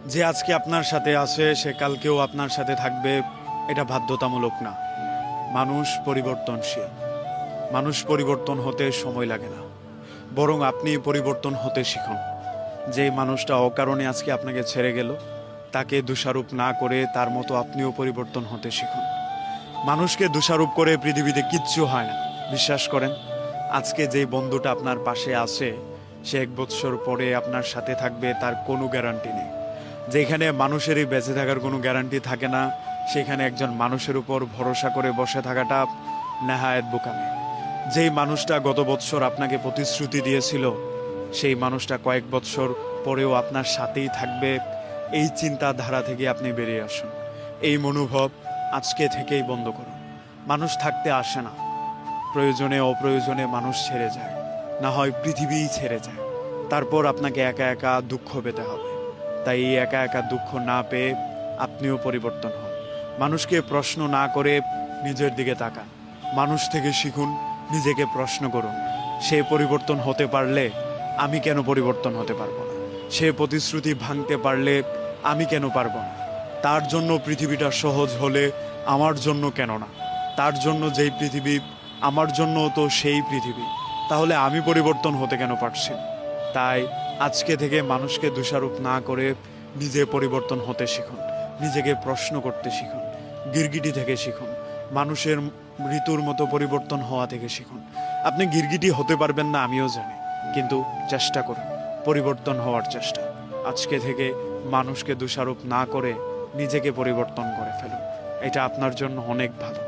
যে আজকে আপনার সাথে আছে সে কালকেও আপনার সাথে থাকবে, এটা বাধ্যতামূলক না। মানুষ পরিবর্তনশীল। মানুষ পরিবর্তন হতে সময় লাগে না, বরং আপনি পরিবর্তন হতে শিখুন। যেই মানুষটা অকারণে আজকে আপনাকে ছেড়ে গেল, তাকে দোষারোপ না করে তার মতো আপনিও পরিবর্তন হতে শিখুন। মানুষকে দোষারোপ করে পৃথিবীতে কিচ্ছু হয় না। বিশ্বাস করেন, আজকে যেই বন্ধুটা আপনার পাশে আছে, সে 1 বছর পরে আপনার সাথে থাকবে, তার কোনো গ্যারান্টি নেই। যেখানে মানুষেরই বেঁচে থাকার কোনো গ্যারান্টি থাকে না, সেখানে একজন মানুষের উপর ভরসা করে বসে থাকাটা নেহায়েত বোকামি। যেই মানুষটা গত বছর আপনাকে প্রতিশ্রুতি দিয়েছিল, সেই মানুষটা কয়েক বছর পরেও আপনার সাথেই থাকবে, এই চিন্তাধারা থেকে আপনি বেরিয়ে আসুন। এই মনোভাব আজকে থেকেই বন্ধ করুন। মানুষ থাকতে আসে না, প্রয়োজনে অপ্রয়োজনে মানুষ ছেড়ে যায়, না হয় পৃথিবীই ছেড়ে যায়। তারপর আপনাকে একা একা দুঃখ পেতে হবে। তাই এই একা একা দুঃখ না পেয়ে আপনিও পরিবর্তন হন। মানুষকে প্রশ্ন না করে নিজের দিকে তাকান। মানুষ থেকে শিখুন, নিজেকে প্রশ্ন করুন, সে পরিবর্তন হতে পারলে আমি কেন পরিবর্তন হতে পারবো না? সে প্রতিশ্রুতি ভাঙতে পারলে আমি কেন পারবো না? তার জন্য পৃথিবীটা সহজ হলে আমার জন্য কেন না? তার জন্য যেই পৃথিবী, আমার জন্য তো সেই পৃথিবী। তাহলে আমি পরিবর্তন হতে কেন পারছি না? তাই আজকে থেকে মানুষকে দোষারোপ না করে নিজে পরিবর্তন হতে শিখুন। নিজেকে প্রশ্ন করতে শিখুন। গিরগিটি থেকে শিখুন। মানুষের ঋতুর মতো পরিবর্তন হওয়া থেকে শিখুন। আপনি গিরগিটি হতে পারবেন না, আমিও জানি, কিন্তু চেষ্টা করুন, পরিবর্তন হওয়ার চেষ্টা। আজকে থেকে মানুষকে দোষারোপ না করে নিজেকে পরিবর্তন করে ফেলুন। এটা আপনার জন্য অনেক ভালো।